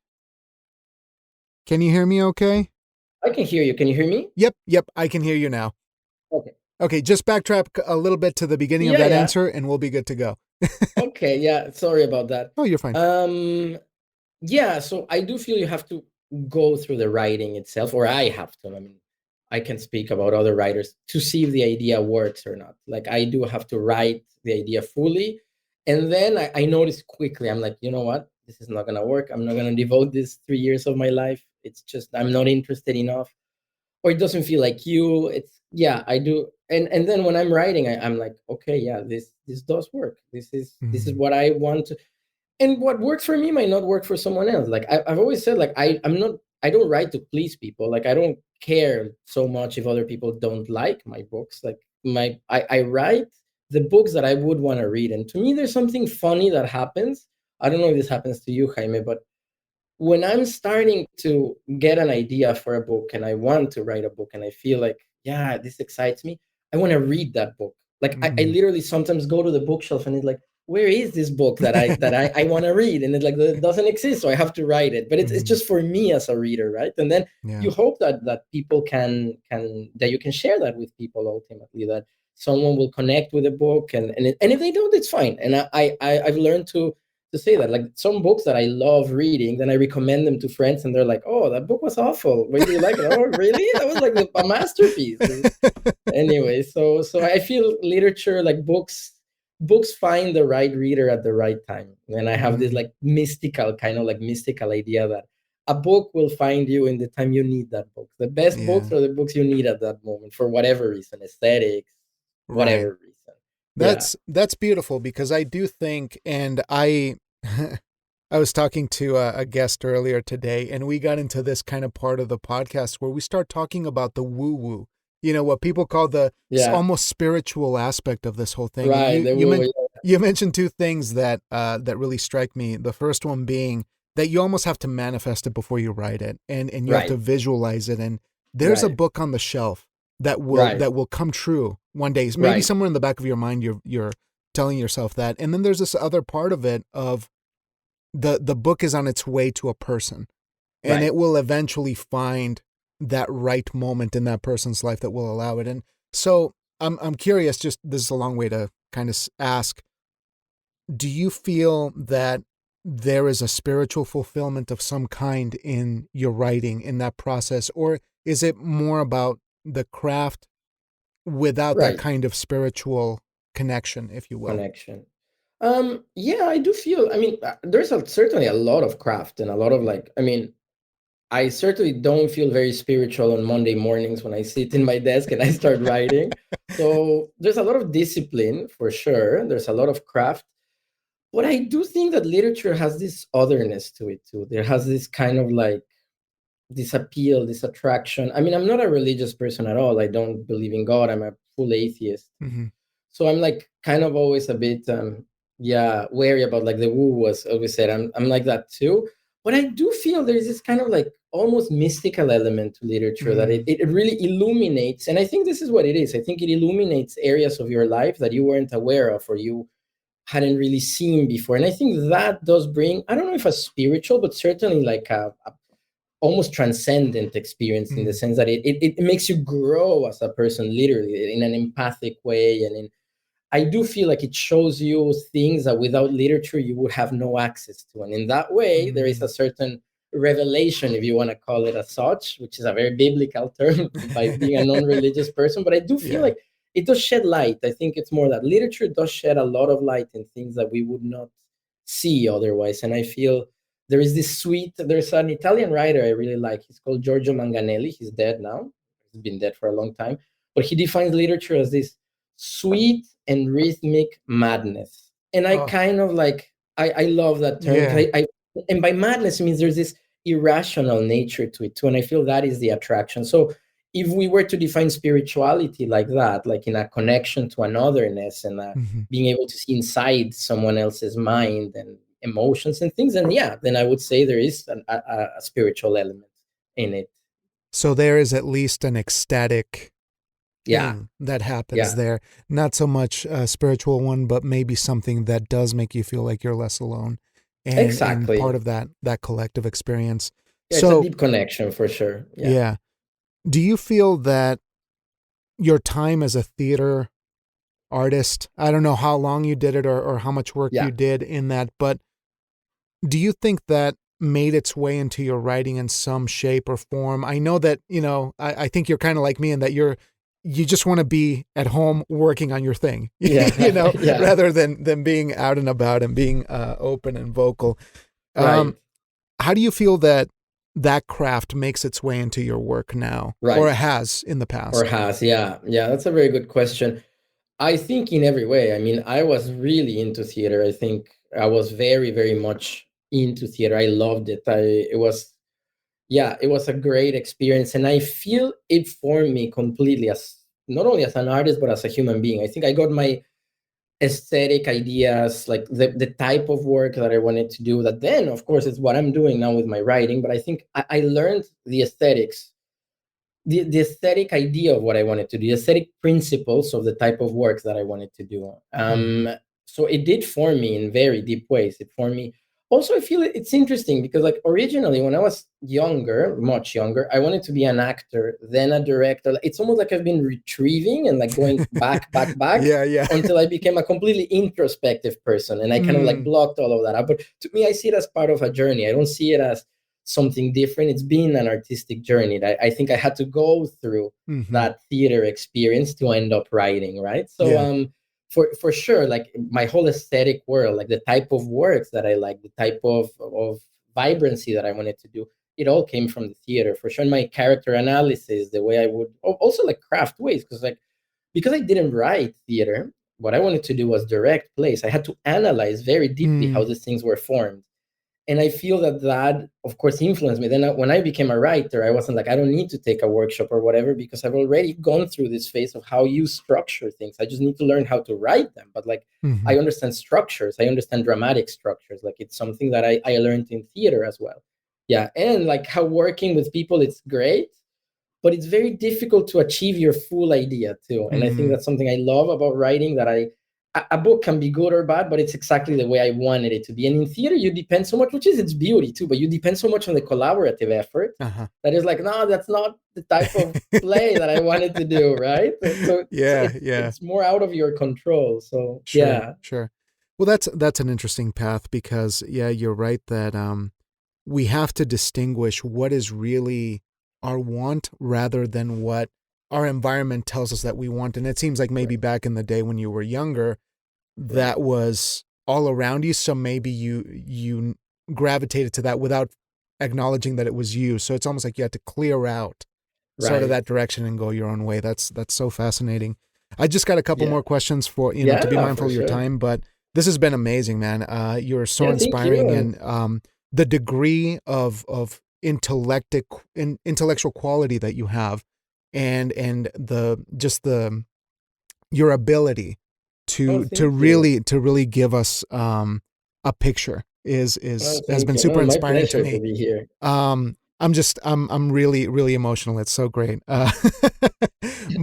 Can you hear me okay? I can hear you. Can you hear me? Yep, I can hear you now. Okay. Okay, just backtrack a little bit to the beginning of that answer and we'll be good to go. Okay, yeah, sorry about that. Oh, you're fine. Yeah, so I do feel you have to go through the writing itself, or I have to. I mean, I can speak about other writers to see if the idea works or not. Like, I do have to write the idea fully. And then I notice quickly, I'm like, you know what? This is not going to work. I'm not going to devote this 3 years of my life. It's just, I'm not interested enough, or it doesn't feel like you. It's, yeah, I do. And then when I'm writing, I'm like, okay, yeah, this does work. This is what I want to, and what works for me might not work for someone else. Like, I've always said, like, I don't write to please people. Like, I don't care so much if other people don't like my books. Like, I write the books that I would want to read. And to me, there's something funny that happens. I don't know if this happens to you, Jaime, but when I'm starting to get an idea for a book and I want to write a book and I feel like, yeah, this excites me, I want to read that book. Like, I literally sometimes go to the bookshelf and it's like, where is this book that I want to read? And it's like, it doesn't exist, so I have to write it. But it's just for me as a reader, right? And then you hope that people can that you can share that with people ultimately, that someone will connect with the book, and if they don't, it's fine. And I've learned to say that, like, some books that I love reading, then I recommend them to friends and they're like, oh, that book was awful. Why do you like it? Oh, really? That was like a masterpiece. Anyway, so I feel literature, like books find the right reader at the right time. And I have this like mystical idea that a book will find you in the time you need that book. The best books are the books you need at that moment, for whatever reason, aesthetics, whatever reason. That's beautiful, because I do think, and I I was talking to a guest earlier today, and we got into this kind of part of the podcast where we start talking about the woo-woo, what people call the almost spiritual aspect of this whole thing. Right. And you mentioned two things that that really strike me. The first one being that you almost have to manifest it before you write it, and you have to visualize it. And there's a book on the shelf that will come true one day. Maybe somewhere in the back of your mind, you're telling yourself that. And then there's this other part of it of the book is on its way to a person, and it will eventually find that right moment in that person's life that will allow it. And so I'm curious, just, this is a long way to kind of ask, do you feel that there is a spiritual fulfillment of some kind in your writing, in that process, or is it more about the craft without that Right. kind of spiritual connection, if you will. Connection. Yeah, I do feel, I mean, there's certainly a lot of craft and a lot of like, I mean, I certainly don't feel very spiritual on Monday mornings when I sit in my desk and I start writing. So there's a lot of discipline for sure. There's a lot of craft. But I do think that literature has this otherness to it too. There has this kind of like this appeal, this attraction. I mean, I'm not a religious person at all. I don't believe in God. I'm a full atheist. Mm-hmm. So I'm like kind of always a bit yeah, wary about like the woo was always said. I'm like that too. But I do feel there's this kind of like almost mystical element to literature that it really illuminates. And I think this is what it is. I think it illuminates areas of your life that you weren't aware of or you hadn't really seen before. And I think that does bring, I don't know if a spiritual, but certainly like a almost transcendent experience in the sense that it makes you grow as a person, literally in an empathic way. And I do feel like it shows you things that without literature you would have no access to. And in that way, there is a certain revelation, if you want to call it as such, which is a very biblical term by being a non-religious person. But I do feel like it does shed light. I think it's more that literature does shed a lot of light in things that we would not see otherwise. And I feel there is this there's an Italian writer I really like. He's called Giorgio Manganelli. He's dead now. He's been dead for a long time. But he defines literature as this sweet and rhythmic madness. And I kind of like, I love that term. Yeah. And by madness, it means there's this irrational nature to it too. And I feel that is the attraction. So if we were to define spirituality like that, like in a connection to an otherness and being able to see inside someone else's mind and emotions and things, and yeah, then I would say there is a spiritual element in it. So there is at least an ecstatic thing that happens there. Not so much a spiritual one, but maybe something that does make you feel like you're less alone. And part of that collective experience. Yeah, so, it's a deep connection for sure. Yeah. Do you feel that your time as a theater artist, I don't know how long you did it or how much work you did in that, but do you think that made its way into your writing in some shape or form? I know that, I think you're kind of like me in that you just want to be at home working on your thing, rather than being out and about and being open and vocal. Right. How do you feel that craft makes its way into your work now, or it has in the past? Yeah. That's a very good question. I think in every way. I mean, I was really into theater. I think I was very, very much into theater. I loved it. It was a great experience. And I feel it formed me completely as not only as an artist, but as a human being. I think I got my aesthetic ideas, like the type of work that I wanted to do, that then, of course, it's what I'm doing now with my writing. But I think I learned the aesthetics, the aesthetic idea of what I wanted to do, the aesthetic principles of the type of work that I wanted to do. So it did form me in very deep ways. It formed me. Also, I feel it's interesting because like originally when I was younger, much younger, I wanted to be an actor, then a director. It's almost like I've been retrieving and like going back until I became a completely introspective person. And I kind of like blocked all of that out. But to me, I see it as part of a journey. I don't see it as something different. It's been an artistic journey that I think I had to go through that theater experience to end up writing, right? So for sure, like my whole aesthetic world, like the type of works that I like, the type of vibrancy that I wanted to do, it all came from the theater for sure. And my character analysis, the way I would also like craft ways, because I didn't write theater, what I wanted to do was direct plays. I had to analyze very deeply how these things were formed. And I feel that, of course, influenced me. Then when I became a writer, I wasn't like, I don't need to take a workshop or whatever, because I've already gone through this phase of how you structure things. I just need to learn how to write them. But like, I understand structures. I understand dramatic structures. Like it's something that I learned in theater as well. Yeah. And like how working with people, it's great, but it's very difficult to achieve your full idea too. And I think that's something I love about writing, that a book can be good or bad, but it's exactly the way I wanted it to be. And in theater, you depend so much, which is its beauty too, but you depend so much on the collaborative effort that is like, no, that's not the type of play that I wanted to do, right? So it's more out of your control. So sure. Well, that's an interesting path, because you're right that we have to distinguish what is really our want rather than what our environment tells us that we want. And it seems like maybe back in the day when you were younger, that was all around you. So maybe you gravitated to that without acknowledging that it was you. So it's almost like you had to clear out sort of Right. that direction and go your own way. That's so fascinating. I just got a couple Yeah. more questions for, to be Yeah, mindful for of your sure. time, but this has been amazing, man. You're so Yeah, thank you. inspiring, And and the degree of intellectual quality that you have, and the just the your ability oh, to thank you. really give us a picture Oh, has thank been you. super No, my inspiring to pleasure to me. be here. I'm really, really emotional. It's so great.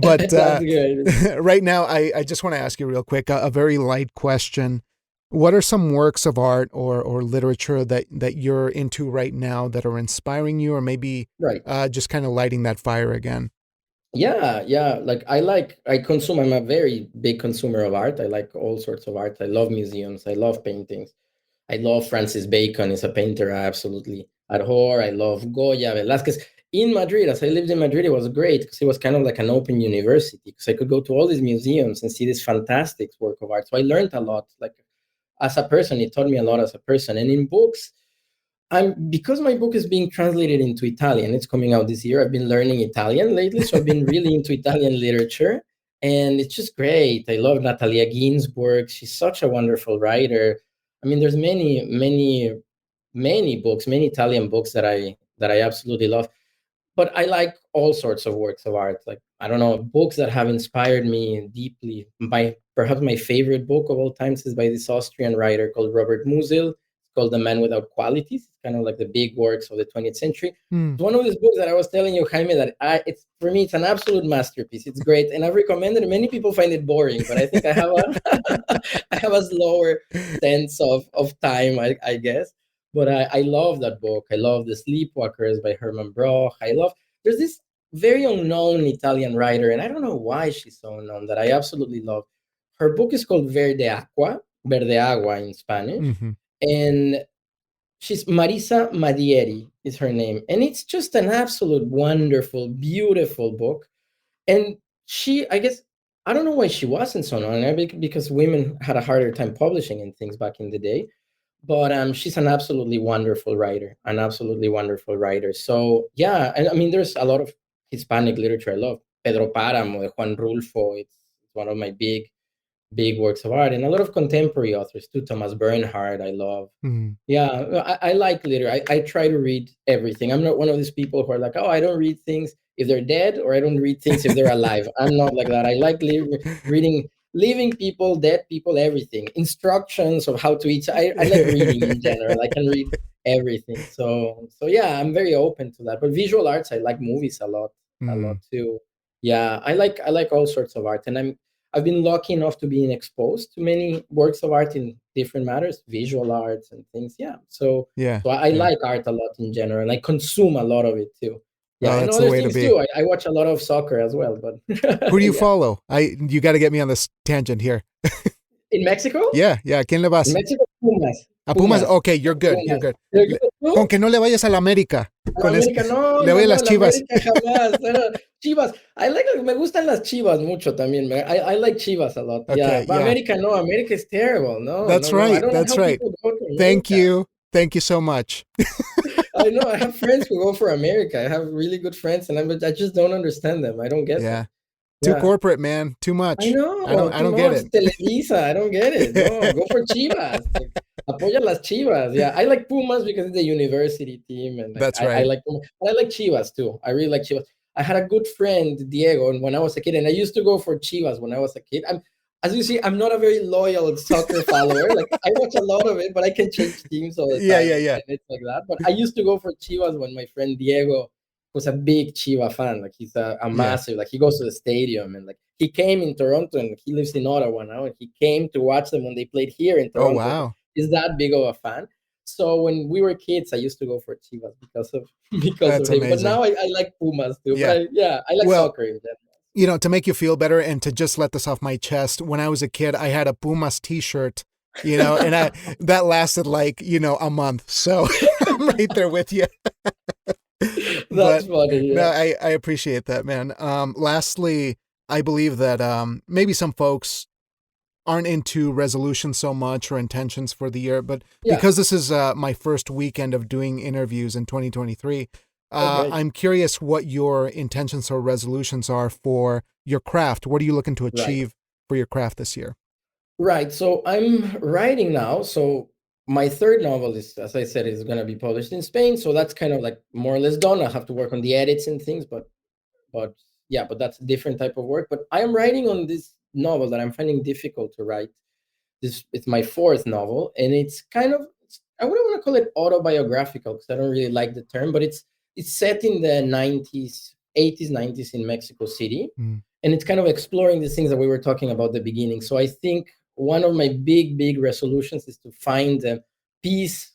But That's good. right now, I just want to ask you real quick a very light question. What are some works of art or literature that you're into right now that are inspiring you, or maybe Right. just kind of lighting that fire again? Yeah, yeah. I consume, I'm a very big consumer of art. I like all sorts of art. I love museums. I love paintings. I love Francis Bacon is a painter I absolutely adore. I love Goya, Velázquez. In Madrid, as I lived in Madrid, it was great because it was kind of like an open university because I could go to all these museums and see this fantastic work of art. So I learned a lot. Like as a person, it taught me a lot as a person. And in books, I'm because my book is being translated into Italian. It's coming out this year. I've been learning Italian lately, so I've been really into Italian literature, and it's just great. I love Natalia Ginsburg. She's such a wonderful writer. I mean, there's many books, many Italian books that I absolutely love, but I like all sorts of works of art. Like I don't know, books that have inspired me deeply. My perhaps my favorite book of all times is by this Austrian writer called Robert Musil. It's called The Man Without Qualities. It's kind of like the big works of the 20th century. Hmm. It's one of these books that I was telling you, Jaime, that it's for me, it's an absolute masterpiece. It's great, and I've recommended it. Many people find it boring, but I think I have a I have a slower sense of time, I guess. But I love that book. I love The Sleepwalkers by Herman Broch. There's this very unknown Italian writer, and I don't know why she's so unknown, that I absolutely love. Her book is called Verde Agua in Spanish. Mm-hmm. And she's Marisa Madieri is her name. And it's just an absolute wonderful, beautiful book. And I guess, I don't know why she wasn't so known, because women had a harder time publishing and things back in the day. But she's an absolutely wonderful writer, an absolutely wonderful writer. So yeah, and I mean, there's a lot of Hispanic literature I love. Pedro Páramo, de Juan Rulfo, it's one of my big works of art, and a lot of contemporary authors too. Thomas Bernhard, I love. Mm-hmm. Yeah, I like literature. I try to read everything. I'm not one of these people who are like, oh, I don't read things if they're dead, or I don't read things if they're alive. I'm not like that. I like reading living people, dead people, everything. Instructions of how to eat. I like reading in general. I can read everything. So yeah, I'm very open to that. But visual arts, I like movies a lot Mm. too. Yeah, I like all sorts of art, and I've been lucky enough to being exposed to many works of art in different matters, visual arts and things. Yeah. So Yeah, so I yeah. like art a lot in general, and I consume a lot of it too. Yeah, Oh, and that's the other way to things be. too. I watch a lot of soccer as well, but Who do you yeah. follow? You got to get me on this tangent here. In Mexico? Yeah, yeah. ¿Quién le In vas? Mexico, Pumas. A Pumas. Pumas. Okay, you're good. You're Pumas. good. They're good Con too? que no le vayas a la América. A la Con es, América, no, le no, voy a no, las a la Chivas. América jamás. Chivas. Me gustan las Chivas mucho también. I like Chivas a lot. Yeah, Okay, but yeah. America, no, America is terrible. No, That's no, no. I right. don't know That's how right. people go to Thank America. you. Thank you so much. I know I have friends who go for America. I have really good friends, and I just don't understand them. I don't get them. Yeah. Too Yeah, corporate, man. Too I much. know, I too don't get much. it. Televisa, I don't get it. No, go for Chivas. Like, apoya las Chivas. Yeah, I like Pumas because it's the university team, and like That's I right. like Pumas. But I like Chivas too. I really like Chivas. I had a good friend, Diego, and when I was a kid, and I used to go for Chivas when I was a kid. As you see, I'm not a very loyal soccer follower. Like I watch a lot of it, but I can change teams all the Yeah, time, yeah, and, yeah. and it's like that. But I used to go for Chivas when my friend Diego was a big Chiva fan. Like he's a Yeah. massive, like he goes to the stadium, and like he came in Toronto, and he lives in Ottawa now, and he came to watch them when they played here in Oh, Toronto. wow. He's that big of a fan. So when we were kids, I used to go for Chivas because of because That's of him. But amazing. now I like Pumas too. Yeah. I like Well, soccer in general. to make you feel better and to just let this off my chest, when I was a kid, I had a Pumas t-shirt, and that lasted like, a month. So I'm right there with you. That's funny. Yeah. No, I appreciate that, man. Lastly, I believe that maybe some folks aren't into resolutions so much or intentions for the year, but because this is my first weekend of doing interviews in 2023, I'm curious what your intentions or resolutions are for your craft. What are you looking to achieve for your craft this year? Right. So I'm writing now. So my third novel is, as I said, is going to be published in Spain. So that's kind of like more or less done. I have to work on the edits and things, but yeah, but that's a different type of work. But I am writing on this novel that I'm finding difficult to write. It's my fourth novel, and it's kind of, I wouldn't want to call it autobiographical because I don't really like the term, but it's set in the 90s, 80s, 90s in Mexico City. And it's kind of exploring the things that we were talking about at the beginning. So I think one of my big resolutions is to find the peace,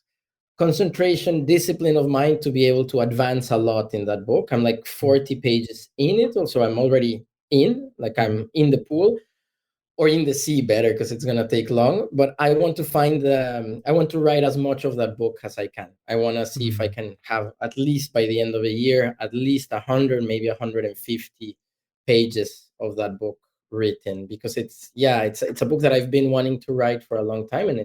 concentration, discipline of mind to be able to advance a lot in that book. I'm like 40 pages in it. Also, I'm already like I'm in the pool, or in the sea better, because it's going to take long. But I want to I want to write as much of that book as I can. I want to see if I can have, at least by the end of the year, at least 100, maybe 150 pages of that book written, because it's a book that I've been wanting to write for a long time. And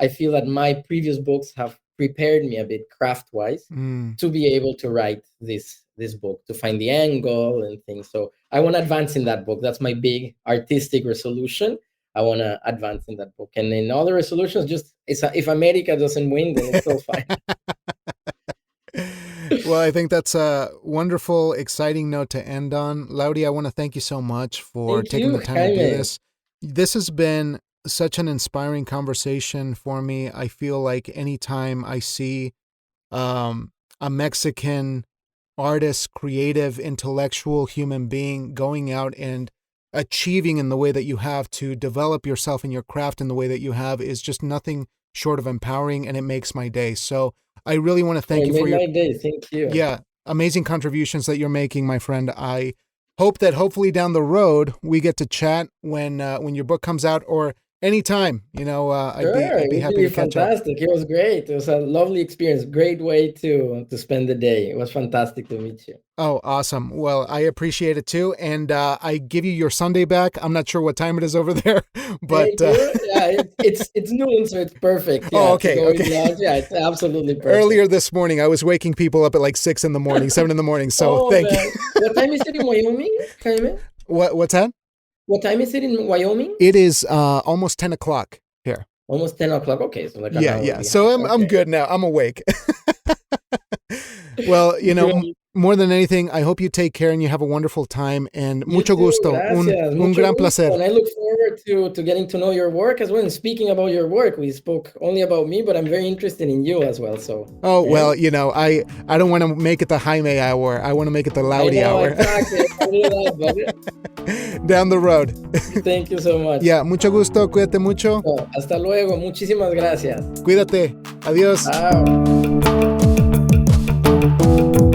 I feel that my previous books have prepared me a bit craft-wise to be able to write this book, to find the angle and things. So I want to advance in that book. That's my big artistic resolution. I want to advance in that book. And in other resolutions, just if America doesn't win, then it's still fine. Well, I think that's a wonderful, exciting note to end on. Laury, I want to thank you so much for taking the time to do this. This has been such an inspiring conversation for me. I feel like anytime I see a Mexican artist, creative, intellectual human being going out and achieving in the way that you have, to develop yourself and your craft in the way that you have, is just nothing short of empowering, and it makes my day. So I really want to thank you for your day. Thank you. Yeah, amazing contributions that you're making, my friend. I hope that hopefully down the road we get to chat when your book comes out, or anytime. I'd be happy to catch up. Fantastic. It was great. It was a lovely experience. Great way to spend the day. It was fantastic to meet you. Oh, awesome. Well, I appreciate it too. And I give you your Sunday back. I'm not sure what time it is over there, but it's noon, so it's perfect. Yeah, okay. Yeah, it's absolutely perfect. Earlier this morning, I was waking people up at like 6 in the morning, 7 in the morning. So thank you. What time is it in Wyoming, Jaime? What's that? What time is it in Wyoming? It is almost 10 o'clock here. Almost 10 o'clock. Okay, so like yeah. So I'm good now. I'm awake. Well, more than anything, I hope you take care and you have a wonderful time. And mucho gusto. Un gran placer. And I look forward to getting to know your work as well. And speaking about your work, we spoke only about me, but I'm very interested in you as well. So. Oh, well, I don't want to make it the Jaime hour. I want to make it the Laury hour. Exactly. Down the road. Thank you so much. Yeah, mucho gusto. Cuídate mucho. Hasta luego. Muchísimas gracias. Cuídate. Adiós. Chao.